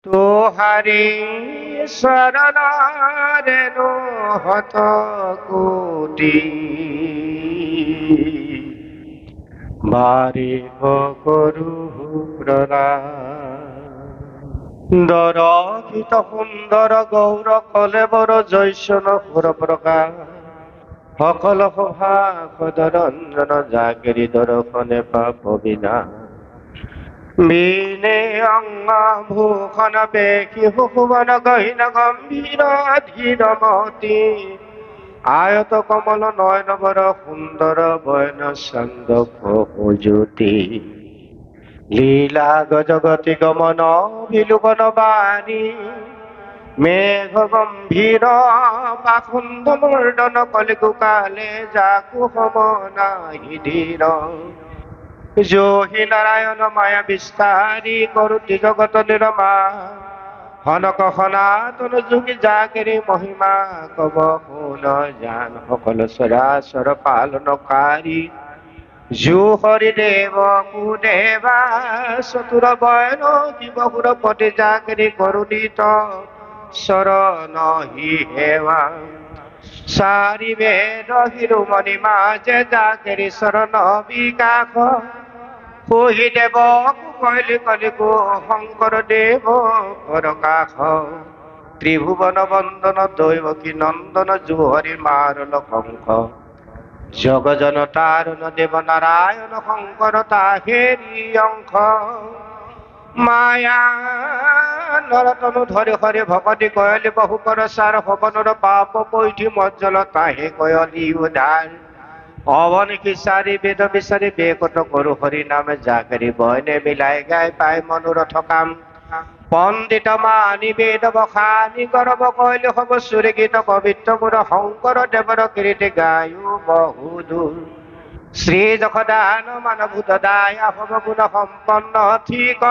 তোহাৰি শৰণাৰে হত কোটি বাৰে কৰু দৰকিত সুন্দৰ গৌৰ কলেবৰ জৈসন সুৰ প্ৰকাশ সকল শোভা সদৰঞ্জন জাগৰি দৰ্শনে পাপ বিনা বিনে অঙ্গ ভূষণ বেশি সুভন গহীন গম্ভীর ধীর মতি আয়ত কমল নয়ন বর সুন্দর বয়ন চন্দ জ্যোতি লীলা গজগতি গমন বিলোকন বাণী মেঘ গম্ভীর পাখুন্দ মৰ্দন কলিকু কালে যাকু সম নাহি ধীৰ যোহি নাৰায়ণ মায়া বিস্তাৰী কৰুতি জগত নিৰমা হনক সনাতন যোগী জাগিৰি মহিমা কব শুন জান সকল চৰাচৰ পালনকাৰী জু হৰিদেৱ কুদেৱা চতুৰ বয়ন জীৱসুৰ পতি জাগিৰি কৰুণিত চৰণ হি হেৱা চাৰি বেদ শিৰোমণি মাজে জাগিৰি চৰণ বিকাশ কহি দেৱ কৈলি কলিকো শংকৰ দেৱ প্ৰকাশ ত্ৰিভুৱন বন্দন দৈৱকী নন্দন জুহৰি মাৰল কংস জগজন তাৰুণ দেৱ নাৰায়ণ শংকৰ তাহেৰি অংশ মায়া নৰতনু ধৰি হৰি ভকতি কয়লি বহু কৰ চাৰ সপনৰ পাপ পৈঠি মজ্জল তাহে কয়লি উদাৰ অৱনি কিচাৰি বেদ বিচাৰি বেকত কৰো হৰি নাম জাগৰি বয়নে মিলাই গাই পাই মনোৰথ কাম পণ্ডিত মানি বেদ বখানি গৰব কৈলি হব সুৰ গীত পবিত্ৰ মোৰ শংকৰ দেৱৰ কীৰ্তি গায়ো বহুদূৰ শ্ৰী যশোদান মানভূত দায়া হব গুণ সম্পন্ন ঠিক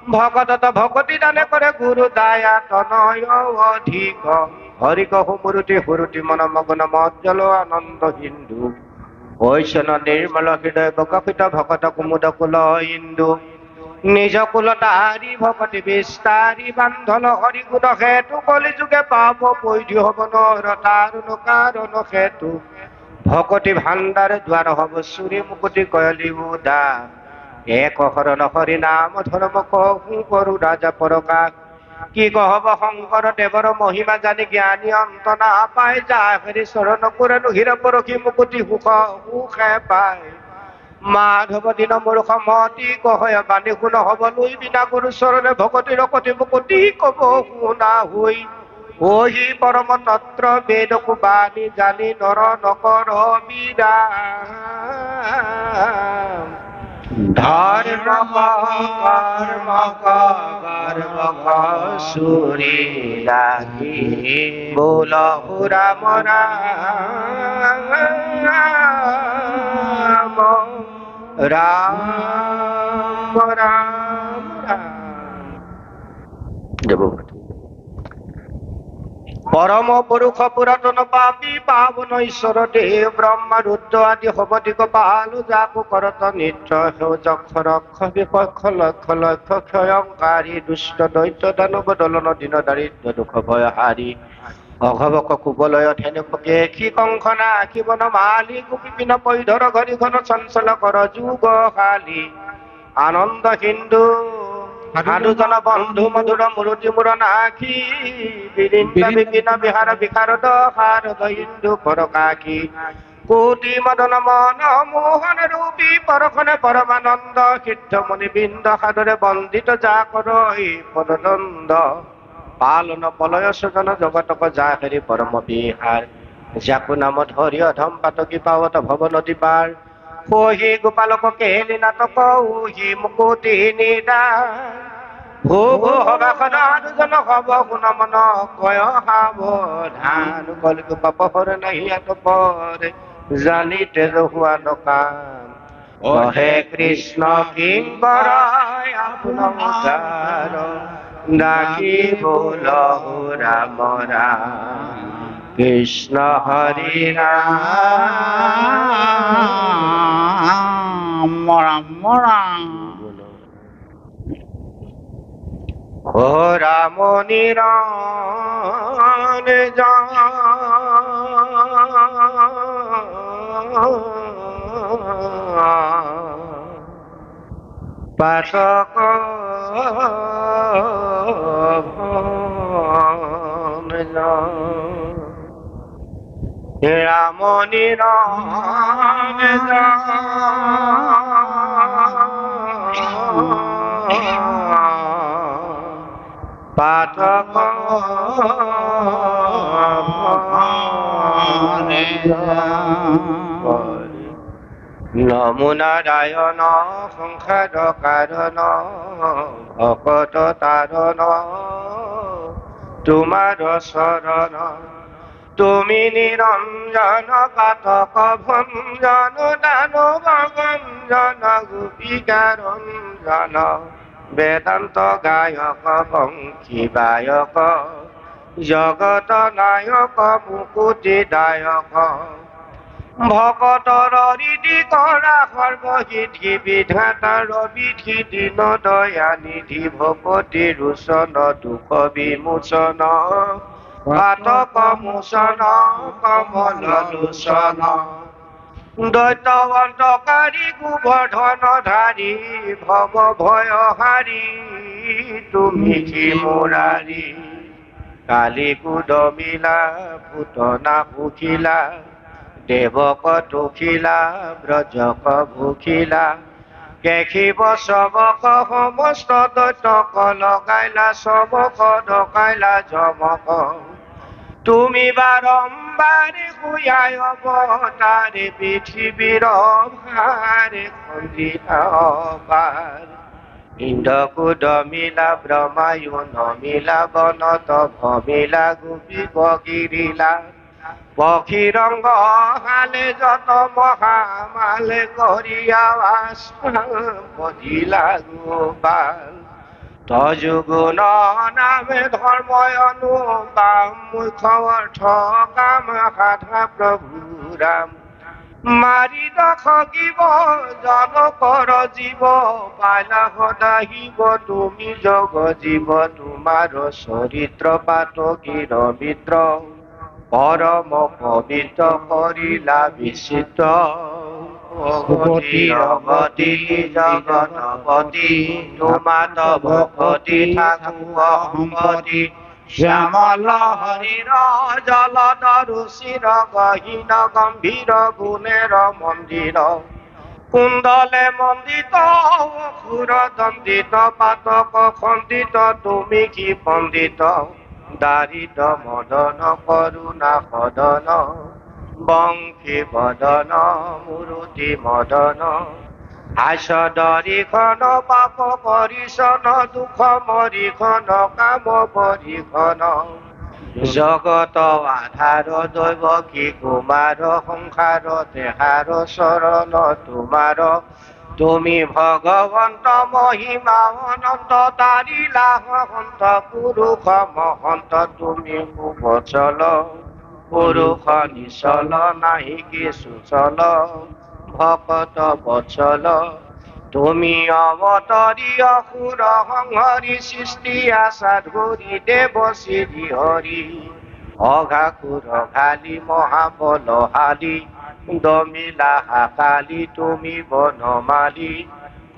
ভকতত ভকতি দানে কৰে গুৰু দায়া তনয় অধিক হৰিক সুমূৰ্তি সুৰুতি মন মগ্ন মজ্জল আনন্দ হিন্দু ঐশন নিৰ্মল হৃদয় প্ৰকৃত ভকত কুমুদ কুল ইন্দু নিজ কুল তাৰি ভকতি বিস্তাৰি বান্ধন হৰি গুণ হেতু কলি যুগে পাপ পৈধি হব নৰ তাৰুণ কাৰণ হেতু ভকতি ভাণ্ডাৰ দ্বাৰ হব চুৰি মুকুতি কয়লি উদা এক শৰণ হৰি নাম ধৰ্ম কহু কৰো ৰাজা প্ৰকাশ কি কহব শংকৰ দেৱৰ মহিমা জানি জ্ঞানী অন্ত নাপায় যা হৰি চৰণ কোৰেনো হীৰ পৰখি মুকুতি সুখ সুখে পায় মাধৱ দিন মূৰ্খ মতি কহয় বাণী শুন হব লৈ বিনা গুৰু চৰণে ভকতিৰ কতি মুকুতি কব শুনা হৈ ওহি পৰম তত্ৰ বেদ কুবাণী জানি নৰ নকৰ বিৰাম ধৰ্ম কৰ্ম সুৰি লাগি বোল ৰাম ৰাম ৰাম ৰাম পৰম পুৰুষ পুৰাতন পাপী পাৱন ঈশ্বৰ দেৱ ব্ৰহ্মা ৰুদ্ৰ আদি সবতি গোপালো যাকো কৰত নিত্য সেউজক্ষৰ বিপক্ষ লক্ষ লক্ষ ক্ষয়ংকাৰী দুষ্ট দৈত্য দানৱ দলন দিন দাৰিদ্ৰ দুখ ভয় হাৰি অঘবক কুবলয় ধেনুকে কি কংখনা কি বন মালি কুপিপিন পৈধৰ ঘৰিখন চঞ্চল কৰ যুগ শালী আনন্দ হিন্দু সাধুজন বন্ধু মধুৰ মূৰ্তি মূৰ নাখি বিপিন বিহাৰ বিশাৰদ শাৰদ হিন্দু পৰকাশী কোটি মদন মন মোহন ৰূপী পৰখনে পৰমানন্দ সিদ্ধ মুনি বৃন্দ সাদৰে বন্দিত যা কৰ পদদণ্ড পালন পলয় সজন জগতক যা হেৰি পৰম বিহাৰ যাকো নাম ধৰি অধম পাতকী পাৱত ভৱ নদী পাৰ সহি গোপালক কেলি নাটক উহি মুকুতি নিদান ভূ ভূ হবাখন দুজন হব শুন মন কয় সাৱধান কলিকু পাপ হৰ নাহি পৰে জানিতে হোৱা নকাম অহে কৃষ্ণ কিংকৰ আপোনাৰ ডাকি বোল ৰাম ৰাম কৃষ্ণ হৰি ৰাম ৰাম ৰাম ও রাম নিরঞ্জন পাতক রাম নিরঞ্জন পাঠক নমো নারায়ণ সংসার কারণ ভকত তারণ তোমার শরণ তুমি নিরঞ্জন পাতক ভঞ্জন দানব গঞ্জন গোপিকারঞ্জন বেদান্ত গায়ক বংশী বায়ক জগত নায়ক মুকুতি দায়ক ভকতর হৃদি কৰা সৰ্বসিদ্ধি বিধাতাৰ বিধি দীন দয়া নিধি ভকতি ৰোচন দুখ বিমোচন পাতক মোচন কমল লোচন দৈত্যৱন্তকাৰী গোবৰ্ধন ধাৰী ভৱ ভয় হাৰি তুমি কি মুৰাৰী কালি কুদমিলা পুতনা পুখিলা দেৱক দুখিলা ব্ৰজক ভুখিলা কেখিব চবক সমস্ত দৈত্যক লগাইলা চবক ডকাইলা যমক তুমি বাৰম্বাৰে শুয়াই অৱতাৰে পৃথিৱীৰ ভাৰে খন্দিলা অপাৰ ইন্দ্ৰকো দমিলা ব্ৰহ্মায়ু নমিলা বনত ভমিলা গোপী বগিৰিলা পক্ষীৰংগ হালে যত মহামালে কৰিয়া বধিলা গোপাল তজুগুণ নামে ধৰ্ময় অনুপাম মুখ্য অৰ্থ কাম সাধা প্ৰভু ৰাম মাৰি দশকিব জন কৰ জীৱ পালা সদাহিব তুমি যোগ জীৱ তোমাৰ চৰিত্ৰ পাতকীৰ মিত্ৰ পৰম পবিত্ৰ কৰিলা বিচিত্ৰ ভগতি অগতি জগতপতি তোমাত ভকতি থাকো অহংগতি শ্যামল হৰিৰ জলধৰু চিৰ গহীন গম্ভীৰ গুণেৰ মন্দিৰ কুণ্ডলে মণ্ডিত অসুৰ দণ্ডিত পাতক খণ্ডিত তুমি কি পণ্ডিত দাৰিদ্ৰ মদন কৰোণা সদন বংশী বদন মুৰুতি মদন হাস্য দৰিখন পাপ পৰিছন দুখ মৰিখন কাম পৰিখন জগত আধাৰ দৈৱ কি কুমাৰ সংসাৰ দেহাৰ চৰণ তোমাৰ তুমি ভগৱন্ত মহিমা অনন্ত তাৰিলা সন্ত পুৰুষ মহন্ত তুমি সুবচল পুৰুষ নিচল নাহি কিছু চল ভকত বচল তুমি অৱতৰী অসুৰ সংহৰি সৃষ্টি আশা ধৰি দেৱ শ্ৰী হৰি অঘাসুৰ ঘালি মহাবলশালী দমিলা হাকালি তুমি বনমালী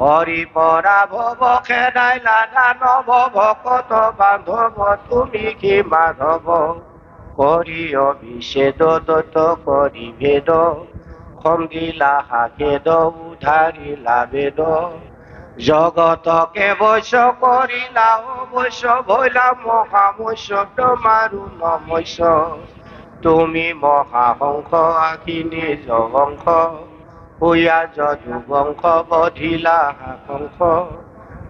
হৰি পৰা ভৱ খেদাইলা দানৱ ভকত বান্ধৱ তুমি কি মাধৱ কৰি অভিষেদ দত্ত কৰি ভেদ খন্দিলা সাকেদ উধাৰিলা বেদ জগতকে বৈশ্য কৰিলা অবৈশ্য ভৈলা মহামৈশ্য তোমাৰো নমৈশ্য তুমি মহাবংশ আখিনী জবংশ হুয়া যদুবংশ বধিলা হাকংশ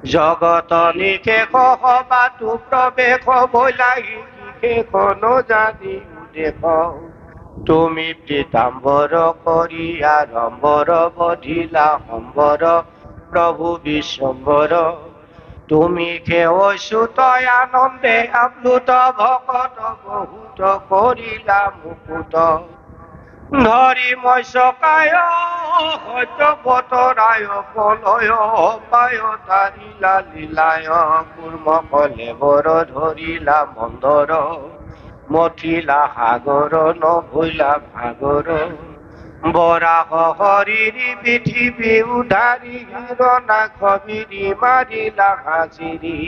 জগত নিশেষ সবাতো প্ৰৱেশ ভৈলা শেষ নজানি উদেশ তুমি পীতাম্বৰ কৰি আড়ম্বৰ বধিলা সম্বৰ প্ৰভু বিশ্বম্বৰ তুমি কেৱচ্যুত আনন্দে আপ্লুত ভকত বহুত কৰিলা মুকুত ধৰি মই চকায় সত্য বতৰায় পলয় পায় তাৰিলা লীলায় কুৰ্ম কলে বৰ ধৰিলা মন্দৰ মথিলা সাগৰ নভৈলা ভাগৰ বৰাহ হৰিৰি পৃথিৱী উধাৰি হিৰণাক্ষ বিৰি মাৰিলা হাজিৰি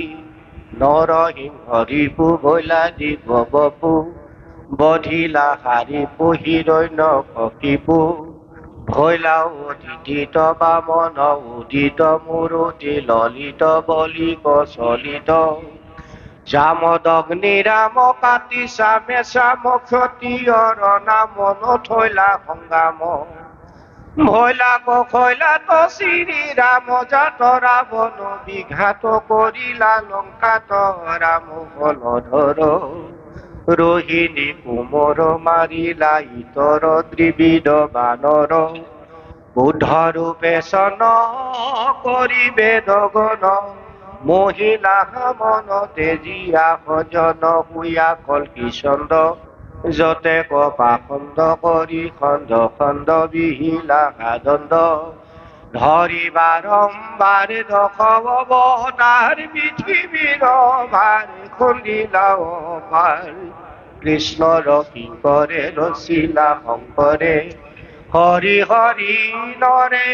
নৰসিংহ ৰিপু ভৈলা দিব বপু বধিলা হাৰি পহিৰণ্য কপিপু ভৈলা উদিত বামন উদিত মুৰুতি ললিত বলি কচলিত জামদগ্নি ৰাম কাটি চামে চাম ক্ষতিয়ৰ নাম নথৈলা সংগ্ৰাম ভৈলা কৈলা তো শ্ৰী ৰাম জাত ৰাৱণ বিঘাত কৰিলা লংকাত ৰাম বলধৰ रोहिणी कुमोर मारिला इतर त्रिविध बानर बुद्ध रूपे सन करि वेदगण महिला मन तेजिया सजन हुया कल्की चंद जते कपाखंड करि खंड खंड बिहिला कादंड धरि बारंबार दखव अवतार पृथिवीर भार खुंदिला भार কৃষ্ণৰ কিংকৰে ৰচিলা শংকৰে হৰি হৰি নৰে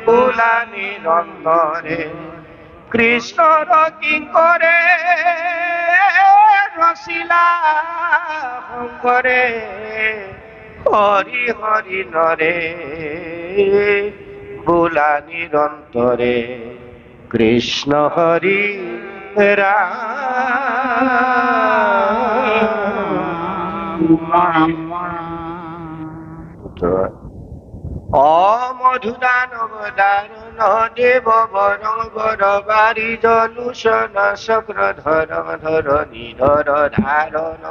বোলা নিৰন্তৰে কৃষ্ণৰ কিংকৰে ৰচিলা শংকৰে হৰি হৰি নৰে বোলা নিৰন্তৰে কৃষ্ণ হৰি মধুদানব দারুণ দেব বরং বর বারি জলুষণ চক্রধর ধরণী ধর ধারণ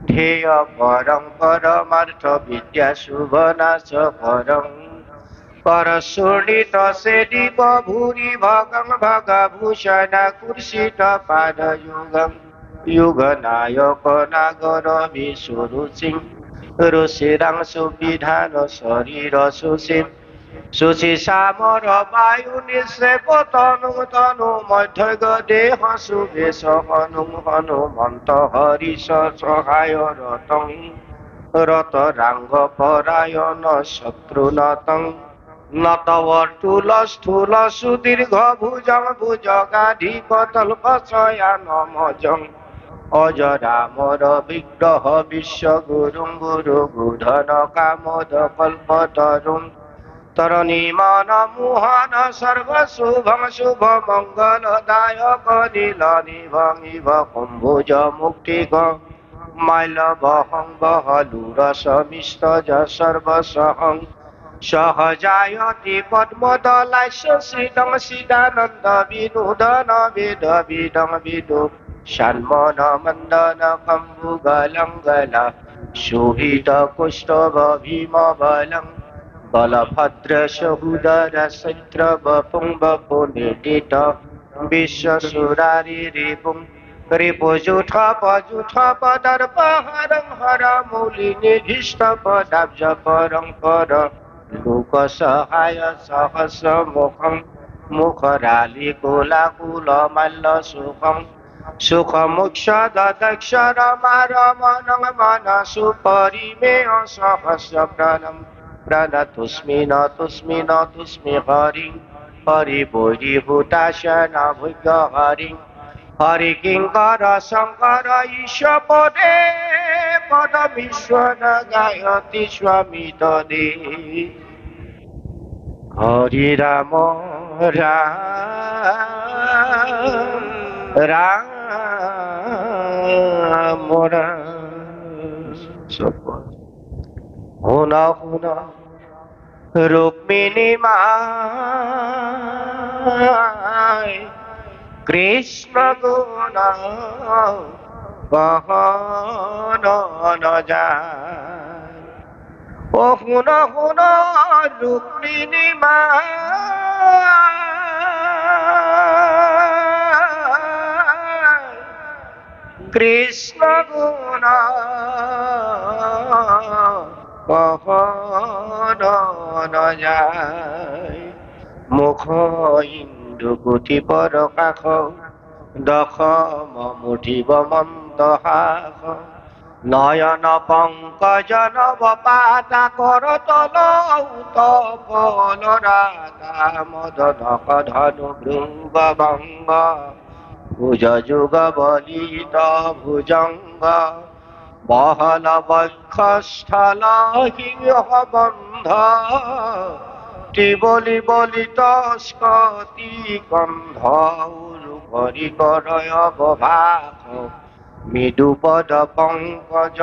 ध्येय परं परमार्थ विद्या शुभ नाश परं परशोणित से दिव भूरि भगं भगभूषण कुर्षित पाद युगं युग नायक नागर विष्णु सिंह ऋषिरां सुविधान शरीर सुशील सुशी श्यामर वायु निक्षेप तनु तनु मध्यग देह सुवेश हनु हनुमंत हरिश सहाय रतं रत रांग परायण शत्रुनतं नतवर्तुल स्थूल सुदीर्घ भुजं भुजगाधिप तल्प शयान मजं अजरामर विग्रह विश्वगुरुं गुरु गुधन कामद कल्पतरुं तरणी मन मोहन सर्व शुभं शुभ मंगलदायक नील निभं इव कुंभुज मुक्तिक माल्यवहं बहलुरसमिष्टज सर्वसहं सहजायति पद्मदलास्य श्रीदं सिदानन्द विनोदन वेद विदं विदु षण्मन मण्डन कम्बुगलङ्गल शोभित कुष्ठव भीमबलं बलभद्र सहोदर सत्र बपुंबपु निदित विश्वसुरारि रिपुं रिपुजुठ पदर्प हरं हर मौलि निधिष्ठ पदाब्ज परं पर लोक सहाय सहस मुखं मुखरालि कुलाकुल मल्ल सुखं सुखमुक्षद दक्षर मारमनं मनसु परिमेय सहस्र प्रणम् प्रणतुस्मि नतुस्मि नतुस्मि हरि हरि बोधि भूताशन भुज हरि हरि किंकर शंकर ईश पदे पदमीश्वर गायति स्वामी तदे हरि राम राम राम हुना हुना रुक्मिणी माय कृष्ण गुण बहन न जाय ओ हुना हुना रुक्मिणी माय कृष्ण गुण কহন যায় মুখ ইন্দু পুথি পৰকাশ দশম মুঠিব মন্ত হাস নয়ন পঙ্কজ নব পাতা কর তল উতপল রাধা মদন ধনু ভৃঙ্গ ভঙ্গ ভুজ যুগ বলিত ভুজঙ্গ বহল বক্ষস্থল সিংহ বন্ধ ত্রিবলি বলিত স্কতি গন্ধ উলুভরি করয় বভাষ মৃদুপদ পঙ্কজ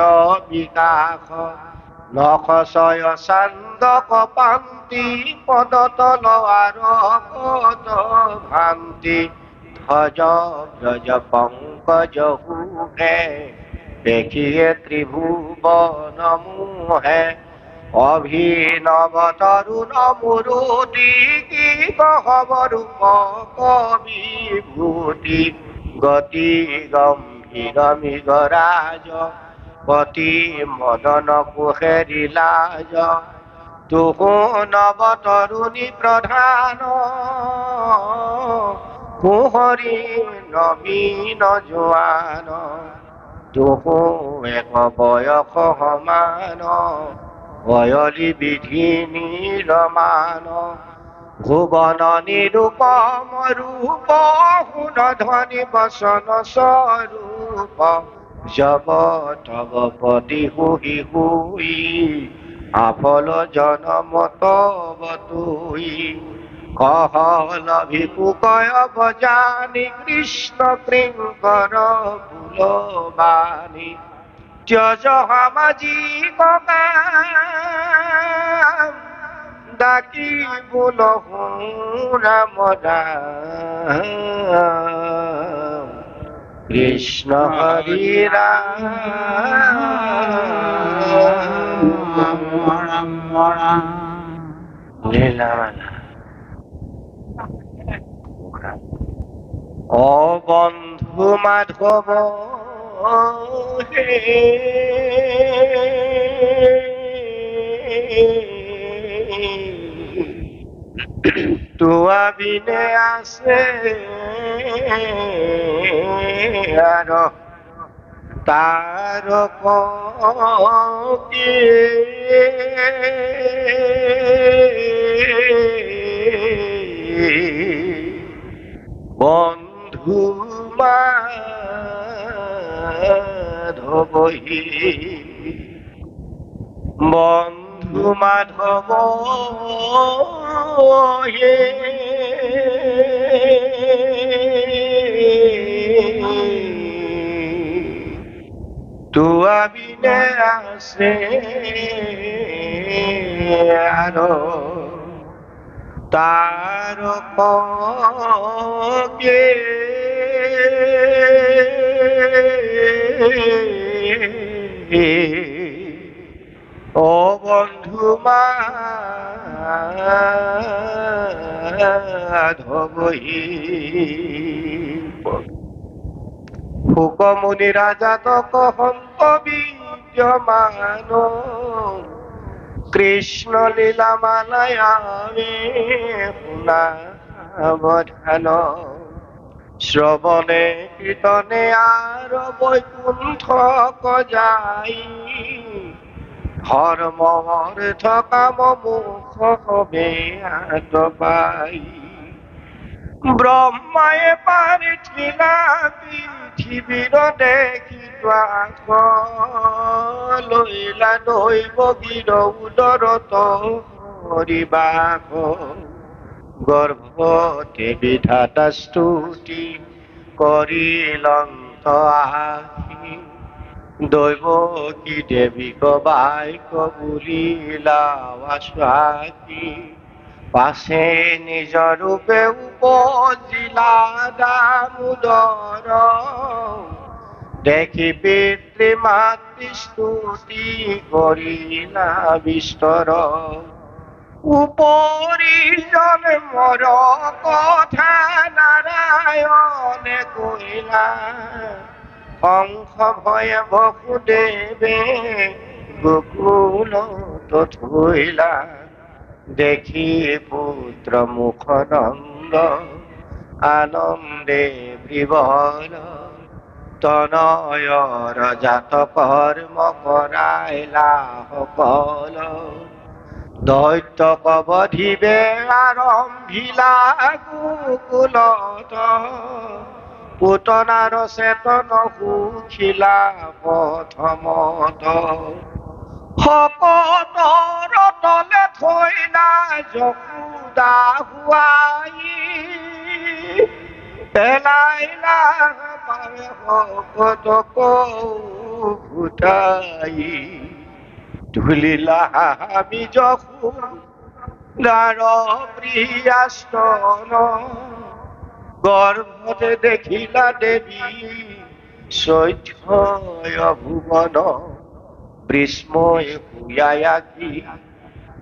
বিকাশ নখশয় চান্দক পান্তি পদ তলৱাৰ পদ ভান্তি ধ্বজ ব্ৰজ পঙ্কজ হুহে দেখিয়ে ত্রিভুবন মোহে অভিনব তরুণ মুরুতি কি গহ্বরূপ কবিভূতি গতি গম্ভীর মৃগরাজ পতি মদন কুহেরি লাজ তুহু নব তরুণী প্রধান কুহরি নবীন জোয়ান তুহু এক বয়স সমান বয়লি বিধি নিৰমান ভুৱন নিৰূপম ৰূপ শুন ধ্বনি বচন স্বৰূপ জব তব পতি হুহি হুই আফল জনম তব তুই কহল ভিপুকয় বজানি কৃষ্ণ কৃঙ্কৰ ফুলবাণী ত্যজ সামাজিক কাম ডাকি বোলহু ৰাম ৰাম কৃষ্ণ হৰি ৰাম লীলামালা অ বন্ধু মাধৱ হে তোৱা বিনে আছে আৰু তাৰ কি বন্ধু মাধৱহি বন্ধু মাধৱ হে তোৱা বিনে আছে আৰু তাৰ কে ও বন্ধু মাধৱহি শুকমুনি ৰাজা তক সন্ত বিদ্যমান কৃষ্ণ লীলা মালায়ামে শুনা অৱধান শ্ৰৱণে কীৰ্তনে আৰ বৈকুণ্ঠ যাই ধৰ্ম অৰ্থ কাম মোক্ষ সবে আত পাই ব্ৰহ্মায়ে পাৰিথিলা পৃথিৱীৰ দেখি লৈলা দৈৱ গিৰ উদৰত হৰিবাস গৰ্ভতে বিধাতা স্তুতি কৰিলন্ত আহি দৈৱকী দেৱীক বাইক বুলিলা স্বাতী পাছে নিজ ৰূপে উপজিলা দামোদৰ দেখি পিতৃ মাতৃ স্তুতি কৰিলা বিস্তৰ উপৰি জন্মৰ কথা নাৰায়ণে কৈলা কংস ভয়ে বসুদেৱে গোকুলত থৈলা দেখি পুত্ৰ মুখনন্দ আনন্দে বিভল তনয়ৰ জাত কৰ্ম কৰাইলা সকল দৈত্যক বধিবে আৰম্ভিলা গোকুলত পুতনাৰ চেতন সুখিলা প্ৰথমত শকতৰ তলে থৈলা যশোদা হুৱাই পেলাইলা পাৰে শকতক ভুটাই তুলিলা আমি যশোদাৰ প্ৰিয়াস্তন গৰ্ভতে দেখিলা দেৱী চৈধ্যয় ভুৱন বিস্ময় হুয়াই আঁকি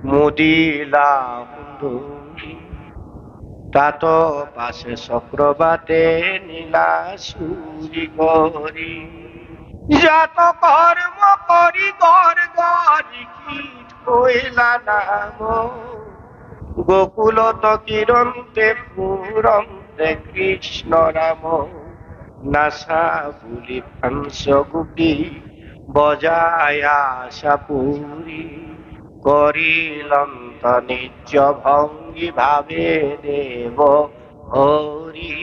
মুদিলা সুন্দৰী তাত পাছে চক্ৰবাতে নীলা চুৰি কৰি জাত কৰ্ম কৰি গৰ্গী থৈলা নাম গোকুলত কিৰণতে ফুৰন্তে কৃষ্ণ ৰাম নাচা বুলি পাঞ্চ গোপী বজায় আশা পুৰি কৰিলন্ত নিজ ভংগী ভাবে দেৱ হৰি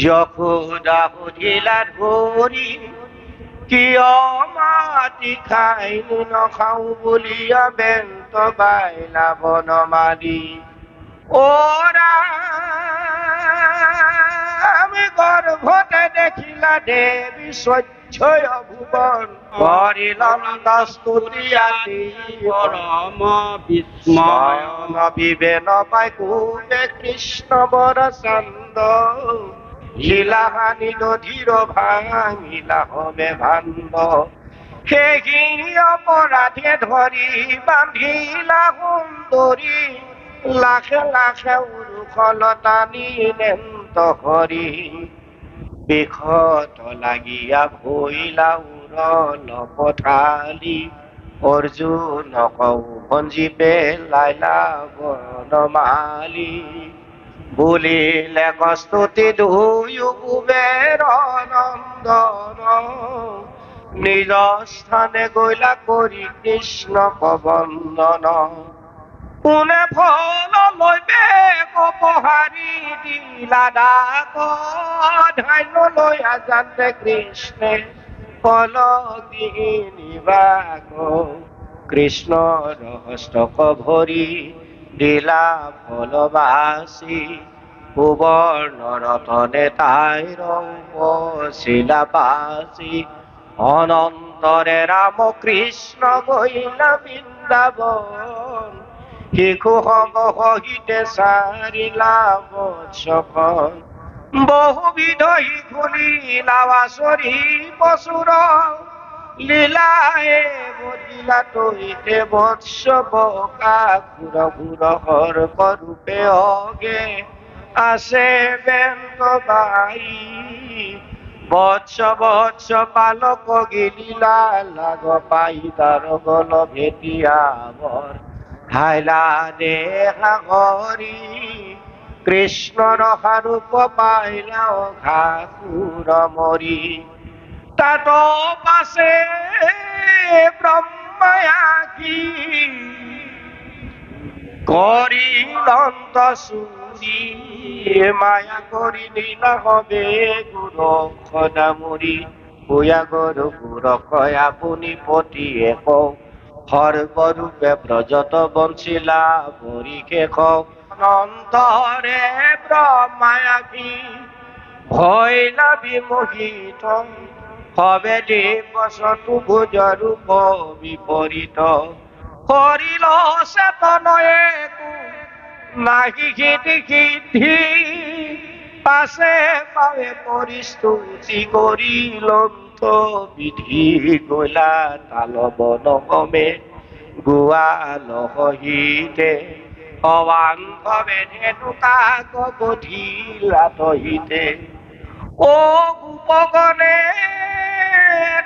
যশোদা সুধিলা ধৰি কিয় মাটি খাই নখাও বুলিয়া বেন্ত বাইলা বনমালী ও ৰাম গৰ্ভতে দেখিলা দেৱী স্বচ্ছয় ভুৱন কৰিলন্ত স্তুতি আদি পৰম বিস্ময় বিবেন পাই কোবে কৃষ্ণ বৰ চান্দ লীলাহানি নদীৰ ভাঙিলা হবে ভাণ্ড সেই অপৰাধে ধৰি বান্ধিলা সুন্দৰী লাখে লাখে উৰুখলতা নিলেন্ত হৰি বিষত লাগিয়া ভৈলা উৰল পথালি অৰ্জুনক ভঞ্জি পেলাইলা বনমালী বুলিলে কস্তুতি দুয়ো কুবেৰ নন্দন নিজ স্থানে গৈলা কৰি কৃষ্ণক বন্দন কোনে ফল লৈ বেগ পহাৰি দিলা ডাক ধান্য লৈ আজানতে কৃষ্ণে পলক দি নিবাক কৃষ্ণৰ হস্তক ভৰি দিলা ফলবাসী সুবৰ্ণ ৰতনে তাইৰ উপচিলা বাসী অনন্তৰে ৰাম কৃষ্ণ গৈলা বৃন্দাবন শিশু সম সহিতে চাৰিলা বৎসখন বহুবিধ শিশু লীলা বাচৰি পশুৰ লীলায়ে বধিলা তৈতে বৎস বকাসুৰ ঘূৰ সৰ্প ৰূপে অগে আছে বেন্ত বাই বৎস বৎস পালক গিলিলা লাগ পাই তাৰ গল ভেটিয়াবৰ হাইলা দেহা হৰি কৃষ্ণৰ সাৰূপ পাইলা ঘাসুৰ মৰি তাত পাছে ব্ৰহ্মায়াকি কৰিলন্ত চুৰি মায়া কৰি নীলা হবে গোৰখ নামৰি ভূয়া গৰু গোৰখয় আপুনি পতিয়ে কওক সৰ্বৰূপে ব্ৰজত বঞ্চিলা ভৰিকে কওক অন্তৰে ব্ৰহ্মায়াকি ভৈলা বিমোহিত হবে দিবসতু ভুজ ৰূপ বিপৰীত কৰিল চেতনয়ে নাহি সিদ্ধি পাছে পাৱে পৰিস্তুতি কৰিলন্ত বিধি গলা তাল বনগমে গোৱাল সহিতে অবান্ধৱে ধেনু কাক বধিলা তহিতে ও গোপগণে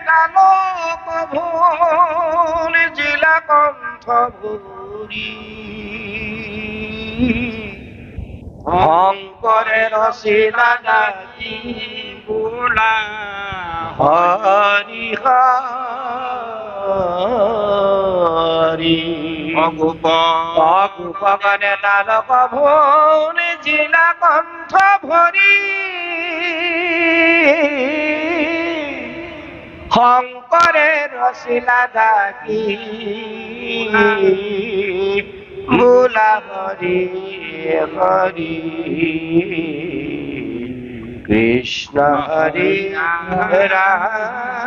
তালক ভোল জিলা কণ্ঠ ভৰি শংকৰে ৰচিলা দাসী বোলা হৰি হৰি অগোপগণে তালক ভৌনি জিলা কণ্ঠ ভৰি শংকৰে ৰচিলা দাসী বোলা হৰি হৰি কৃষ্ণ হৰি ৰাম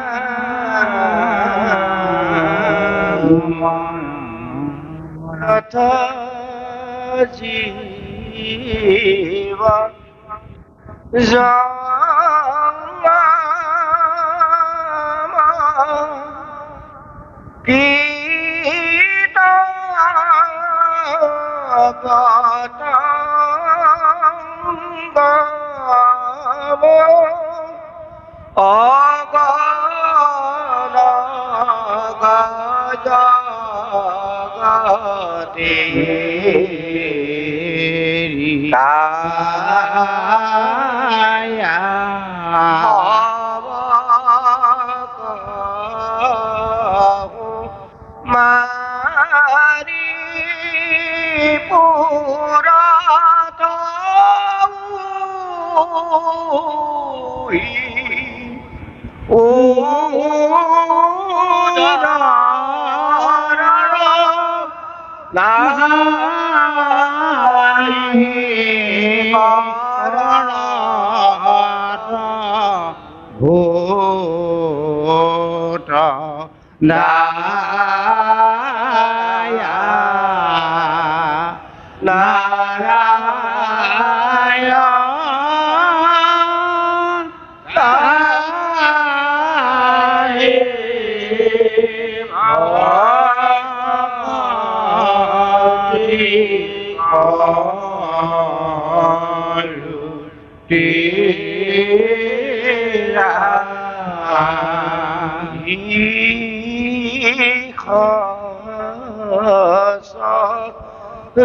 নাথ জীৱ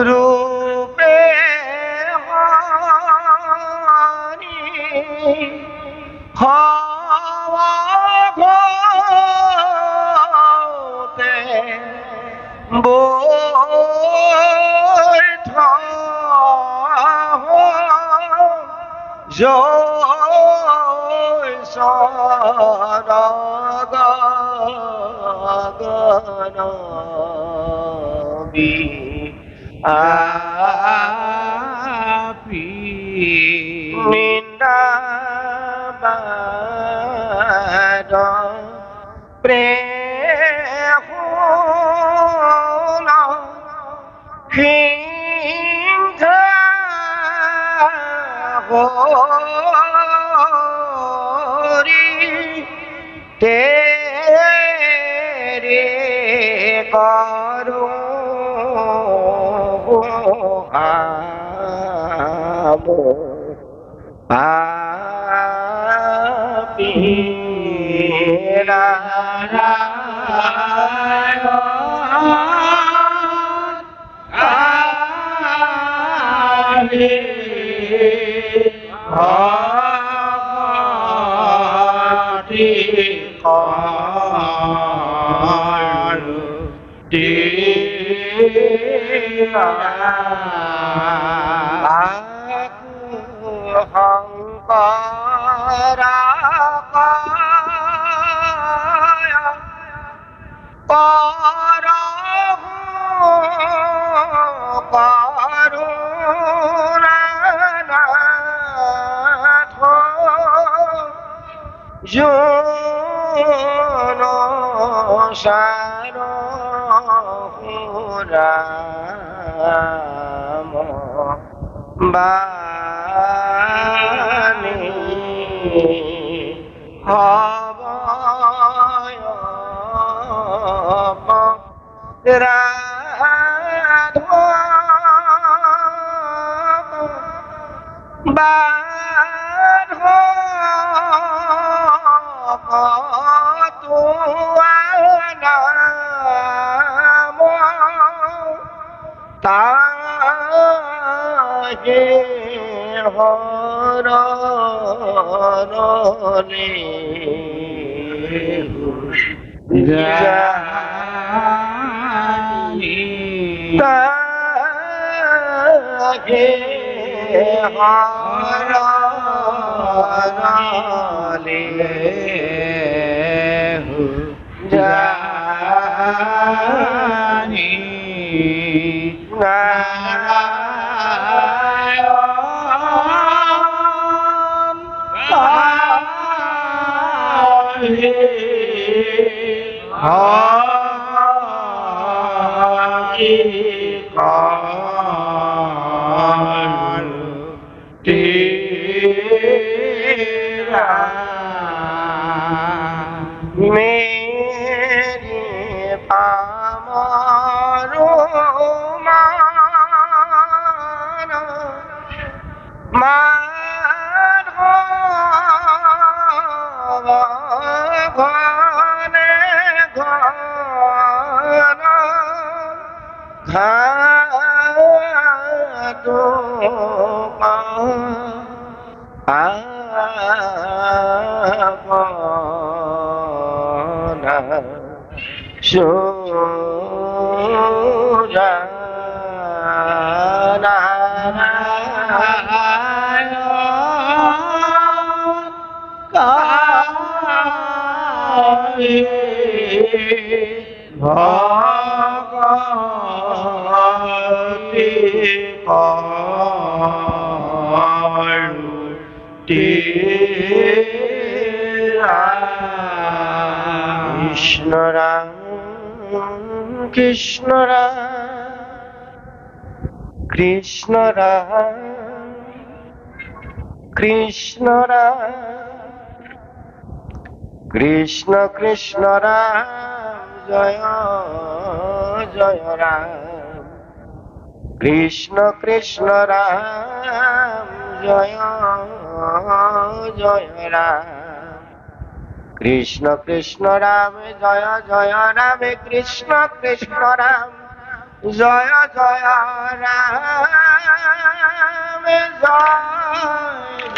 ৰূপে হৰি হতে বৈঠ জয় সৰগণ আপি বৃন্দাবন প্ৰেম হিংসা হৰি তেৰে কৰো পাপী শংকৰা করুণানাথ জুন সার রাম বাণী হবয় রাধা বাধা তুয়া নাম গে হরণে জানি তাকে হরণে জানি নারায়ণ হরি কাল তেরা মেরি পামরো মান মাধব ঘনে ঘন ঘাটো আপনা সুরা ভগতি করু তেরা কৃষ্ণ রাম কৃষ্ণ রাম কৃষ্ণ রাম কৃষ্ণ রাম কৃষ্ণ কৃষ্ণ রাম জয় জয় রাম কৃষ্ণ কৃষ্ণ রাম জয় জয় রাম কৃষ্ণ কৃষ্ণ রাম জয় জয় রাম কৃষ্ণ কৃষ্ণ রাম জয় জয় রাম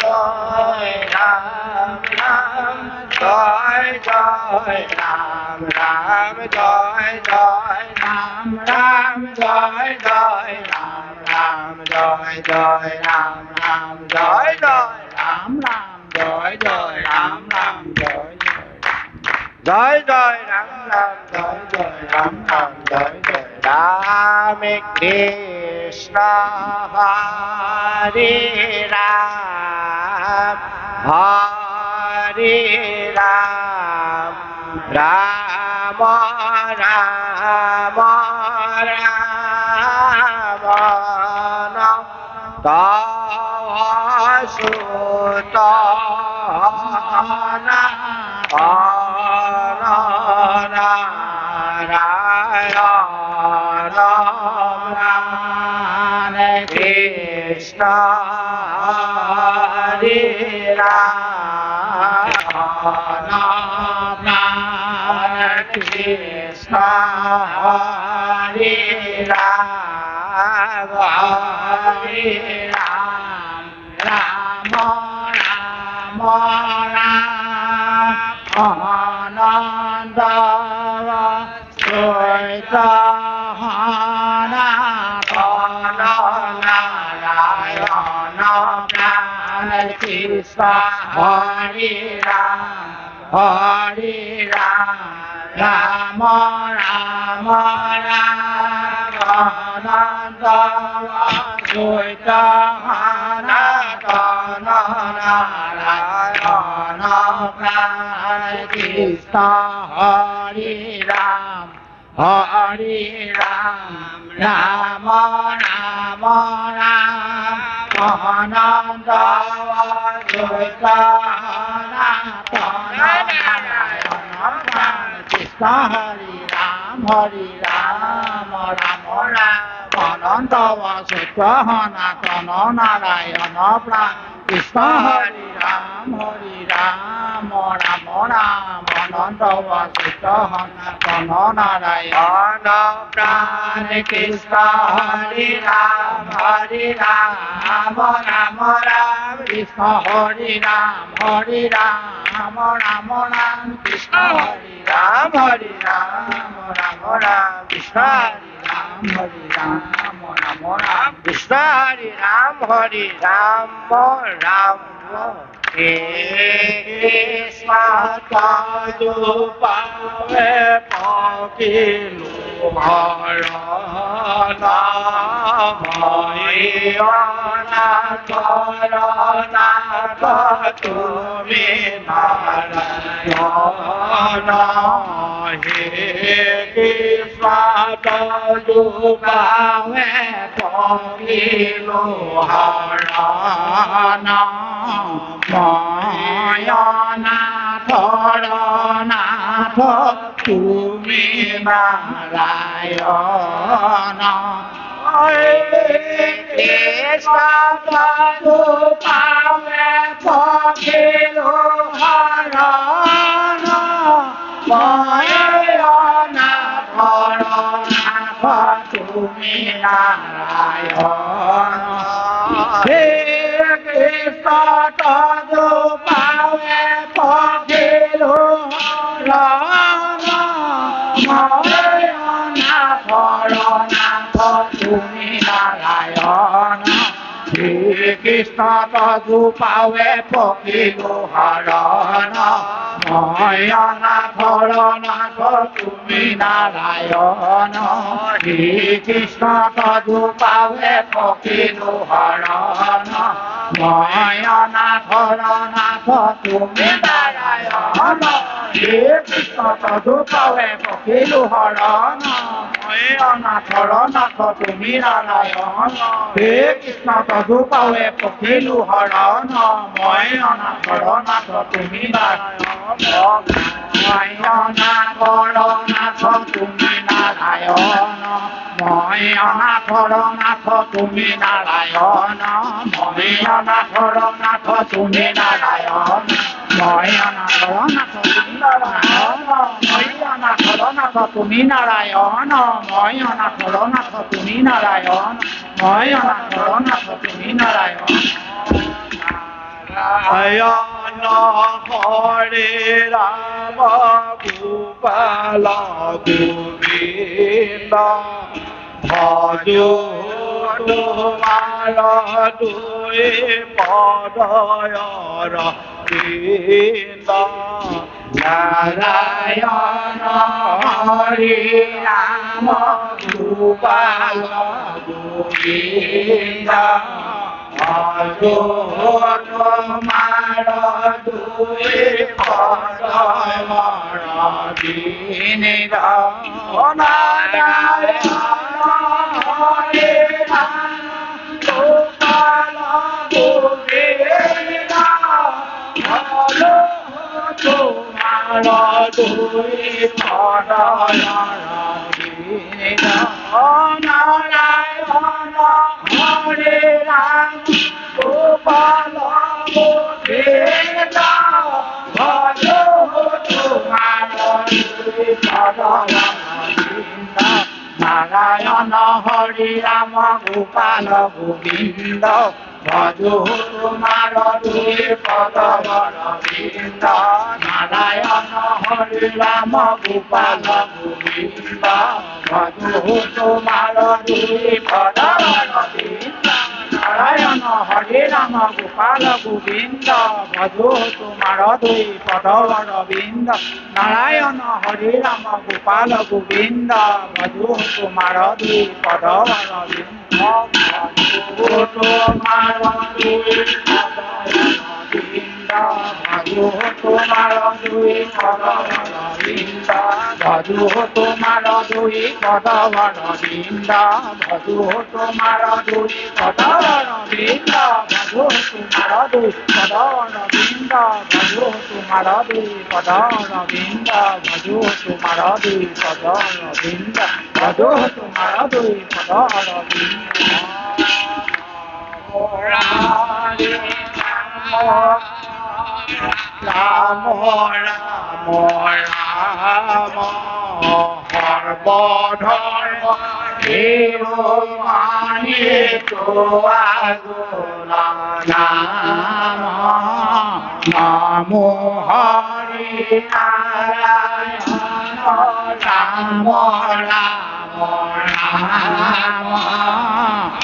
জয় জয় রাম রাম জয় জয় রাম রাম জয় জয় রাম রাম জয় জয় রাম রাম জয় জয় রাম রাম জয় জয় রাম রাম জয় জয় রাম রাম জয় জয় জয় রাম রাম জয় জয় রাম রাম জয় জয় রাম কৃষ্ণ হরে রাম হরে রাম রাম রাম রাম সুত নারায়ণ কৃষ্ণ হরে রাম কৃষ্ণ হরে রাম হরে রাম রাম রাম রাম আনন্দ নারায়ণ প্রাণ কৃষ্ণ হরে রাম রাম রাম রাম আনন্দ নারায়ণ প্রাণ কৃষ্ণ হরে রাম রাম রাম রাম আনন্দ কৃষ্ণ হরে রাম রাম রাম অনন্ত সত্য সনাতন নারায়ণ প্রাণ কৃষ্ণ হরে রাম রাম রাম অনন্ত বশিষ্ঠ সনাতন নারায়ণ প্রাণ কৃষ্ণ হরি রাম রাম রাম কৃষ্ণ হরি রাম রাম রাম কৃষ্ণ হরি রাম রাম কৃষ্ণ হরি রাম কৃষ্ণ হরি রাম রাম কৃষ্ণ পাদু পাবে পকিলু হরণ অনাথ তুমি নারায়ণ হে কৃষ্ণ পাদু পাবে পকিলু হরণ নাথ তুমি নারায়ণ কৃষ্ণ পাদু পাবে পকিলু হরণ নাথ তুমি নারায়ণ হে কৃষ্ণ পাদু পাবে পকিলু হরণ নাথ তুমি নারায়ণ হে কৃষ্ণ পাদু পাবে পকিলু হরণ নাথ তুমি নারায়ণ হে কৃষ্ণ পাদু পাবে পকিলু হরণ নাথ তুমি নারায়ণ হে কৃষ্ণ পাদু পাবে পকিলু হরণ নাথ তুমি নারায়ণ হে কৃষ্ণ পাদু পাবে পকিলু হৰণ নাথ তুমি নাৰায়ণ নাথ তুমি নাৰায়ণ নাথ তুমি নাৰায়ণ নাথ তুমি নাৰায়ণ নাথ তুমি নাৰায়ণ নাথ তুমি নাৰায়ণ নাথ তুমি নাৰায়ণ নারায়ণ হরে রাম গোপাল গোবিন্দ ভজ তোমার দুই পদয়র বৃন্দ নারায়ণ হরে রাম গোপাল গোবিন্দ তোমার দুই পদয়র বৃন্দ নারায়ণ হরে রাম গোপাল গোবিন্দ তোমার দুই পদয়র বৃন্দ নারায়ণ হরে রাম গোপাল গোবিন্দ ভজ তোমার দুই পদয়র বৃন্দ নারায়ণ হরে রাম গোপাল গোবিন্দ ভজ তোমার দুই পদয়র বৃন্দ নারায়ণ হরে রাম গোপাল গোবিন্দ ভজ তোমার দুই পদয়র বৃন্দ নারায়ণ হরে রাম গোপাল গোবিন্দ ভজ তোমার দুই পদয়র বৃন্দ নারায়ণ হরে রাম গোপাল গোবিন্দ ভজ তোমার দুই পদয়র বৃন্দ তোমার দুই পদয়র বৃন্দ ভজ তোমার দুই পদয়র বৃন্দ ভজ তোমার দুই পদয়র বৃন্দ ভজ তোমার দুই পদয়র বৃন্দ ভজ তোমার দুই পদয়র বৃন্দ ভজ তোমার দুই পদয়র বৃন্দ ভজ তোমার দুই পদয়র বৃন্দ ভজ তোমার দুই পদয়র বৃন্দ রাম রাম রাম সর্বধর্ম শিৰোমণি তোৱা নাম নমো হৰি নাৰায়ণ ৰাম ৰাম ৰাম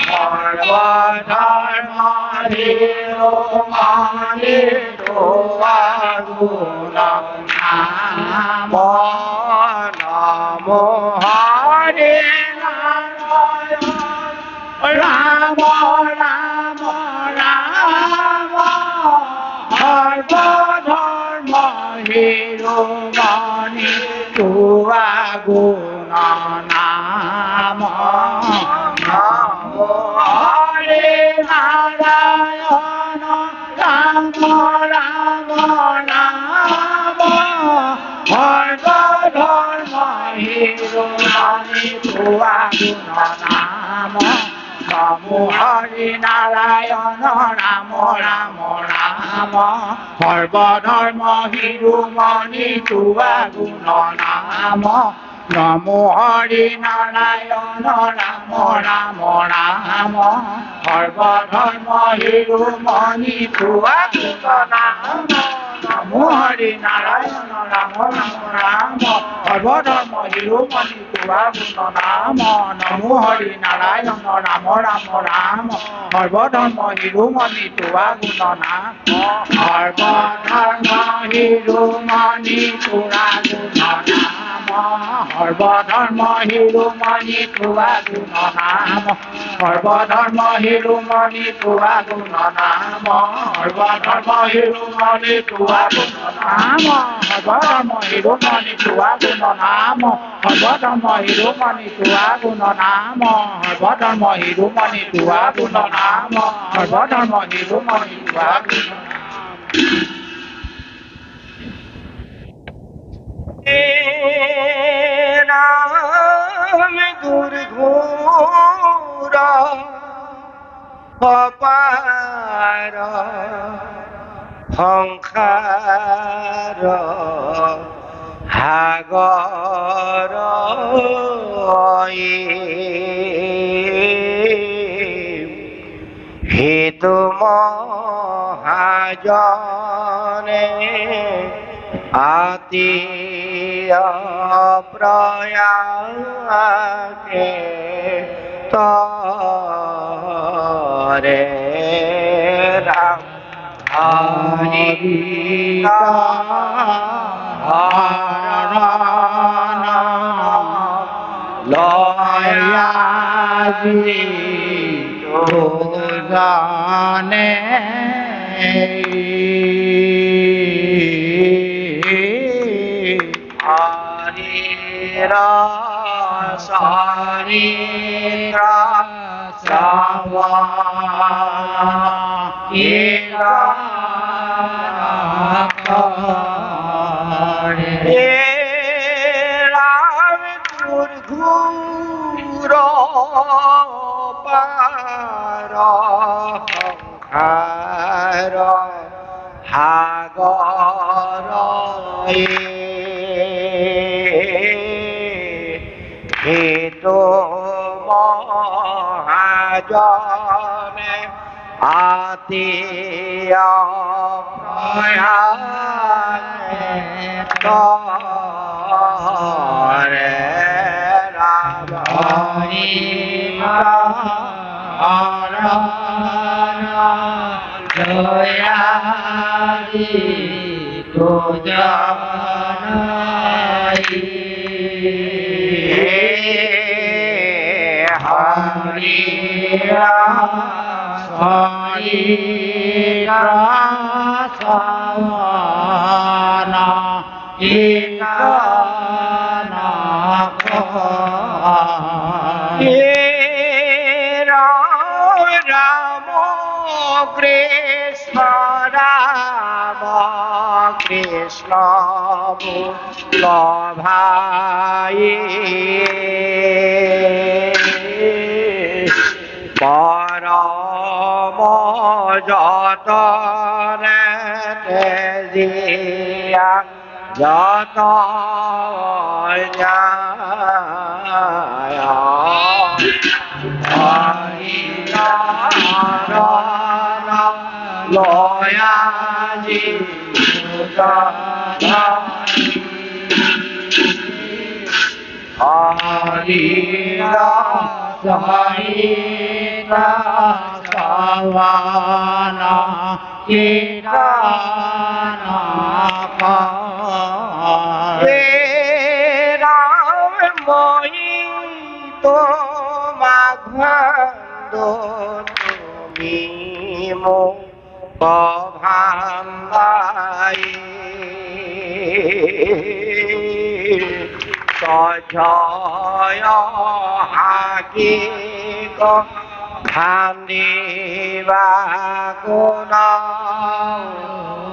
সৰ্বধৰ্ম শিৰোমণি তোৱা নাম নমো হৰি ৰাম ৰাম ৰাম সৰ্বধৰ্ম শিৰোমণি তোৱা গুণ নাম নমো হৰি নাৰায়ণ ৰাম ৰাম ৰাম সৰ্বধৰ্ম শিৰোমণি তোৱা গুণ নাম নমো হৰি নাৰায়ণ ৰাম ৰাম ৰাম সৰ্বধৰ্ম শিৰোমণি তোৱা গুণ নাম নমো হৰি নাৰায়ণ ৰাম ৰাম ৰাম সৰ্বধৰ্ম শিৰোমণি তোৱা গুণ নাম নমো হৰি নাৰায়ণ ৰাম ৰাম ৰাম সৰ্বধৰ্ম শিৰোমণি তোৱা গুণ নাম নমো হৰি নাৰায়ণ ৰাম ৰাম ৰাম সৰ্বধৰ্ম শিৰোমণি তোৱা গুণ নাম সৰ্বধৰ্ম শিৰোমণি তোৱা গুণ নাম সৰ্বধৰ্ম শিৰোমণি তোৱা গুণ নাম সৰ্বধৰ্ম শিৰোমণি তোৱা গুণ নাম সৰ্বধৰ্ম শিৰোমণি তোৱা গুণ নাম সৰ্বধৰ্ম শিৰোমণি তোৱা গুণ নাম সৰ্বধৰ্ম শিৰোমণি তোৱা গুণ নাম সৰ্বধৰ্ম শিৰোমণি তোৱা গুণ নাম সৰ্বধৰ্ম শিৰোমণি তোৱা গুণ নাম দুর্ঘোর অপার সংসার সাগর হেতু মহাজনে আতিয়া প্রয়াগে তরে রাম হরি লয়াজি জানে সারি রাম দুর্ঘুর পার সংসার সাগর হেতু মহাজনে আতিয়া প্রয়াগে তরে রাম হরি জয়াজি তো জানাই হরি হরি রাসনা ইকানা রাম কৃষ্ণ রাম কৃষ্ণ ভাই পরম যতনে তেজিয়া যত যায় হরিনারায়ণ লয়াজি হরিরা সহিতা সবানা কীর্তনা হে রাম মই তো মাঘন্দ তুমি মো ভান্দাই সজয় হাকি ভান্দিবা কোন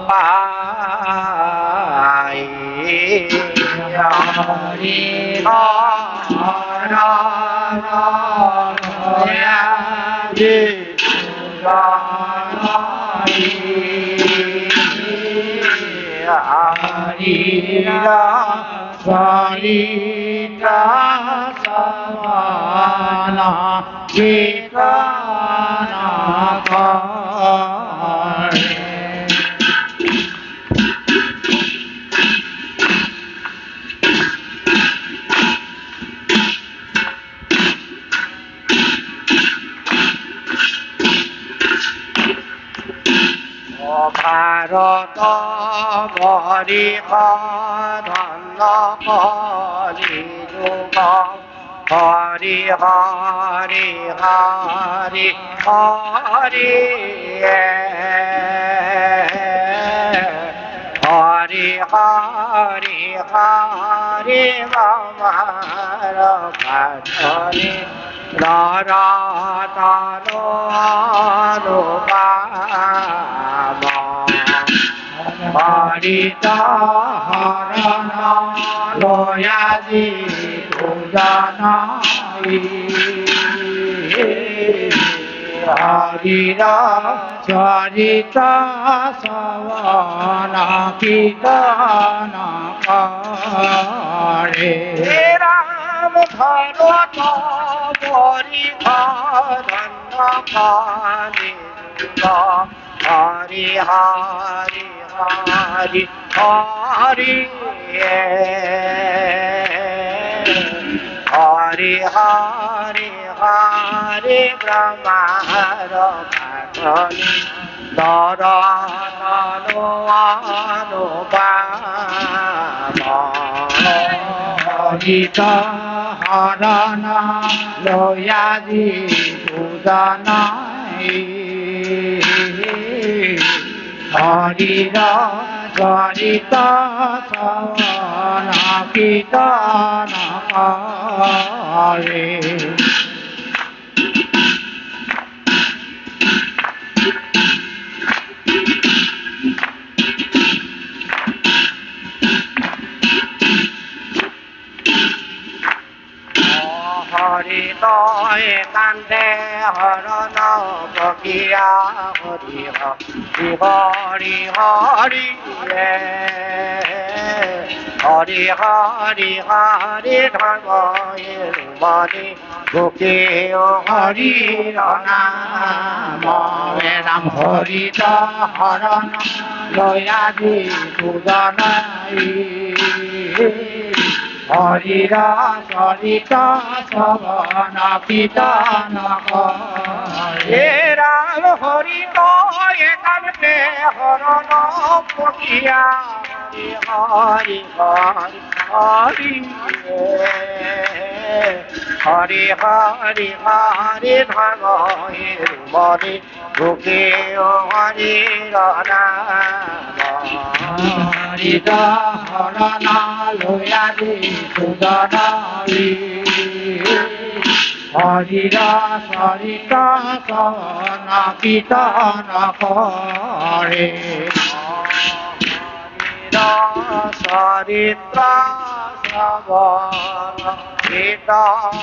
পাই হরি হরিরা সরিতা সবানা কীর্তনা ভারত বরিষ ধন কলি যুগ হরি হরি হরি হরি হরি হরি হরি আমার ভজনে নরতনো অনুপম হরিতা হরণ লয়াজি পূজনাই হরিরা সরিতা সবানা কীর্তনা করে রাম ভরত বরিষ ধন্য কালি হরি হরি হরি হরি হরি হরি হরি ব্রহ্মার ভাগনি দরতনো অনুপম হরিতা হরণ লয়াজি পূজনাই হরিরা সরিতা সবানা কীর্তনা করে হরিত কান্দে হরণ বকিয়া হরি হরি হরি হরি হরি হরি হরি ধর্ম মনি বুকে হরি নাম রাম হরিতা হরণ লয়াজি পূজনাই হরিরা সরিতা সবানা কীর্তনা করে রাম হরিত কান্দে হরণ বকিয়া হরি হরি হরি হরি হরি হরি ধর্ম মনি বুকে হরি নাম হরিতা হরণ লয়াজি পূজনাই হরিরা সরিতা সবানা কীর্তনা করে চরিত্র শ্রবণ কীর্তন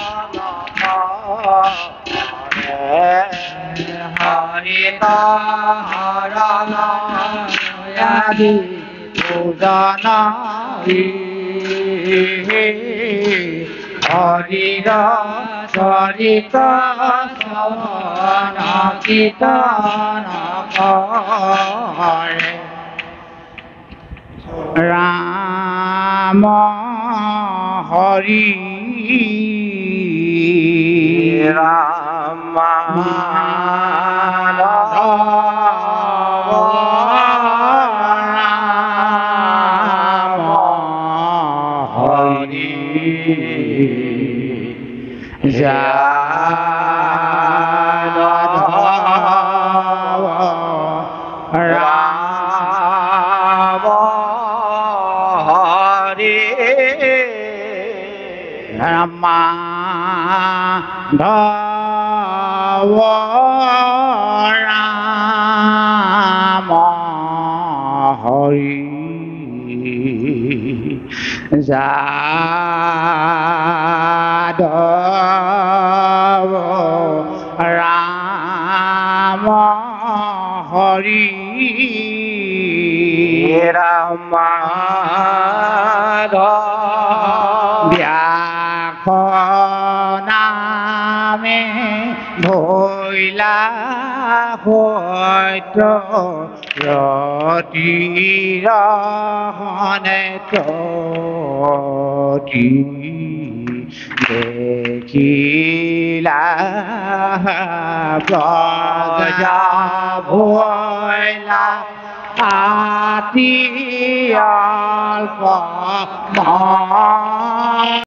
হরিত হরণ লয়াজি পূজনাই হরির চরিত শ্রবণ কীর্তন করে রাম হরি রাম হরি রাম হরে মাধব রাম হরি যাদব রাম হরি রাম ব্যাখ নামে ভৈলা হয়ত রতিরহনে তটি দেখিলা প্রজা ভৈলা আতি অল্প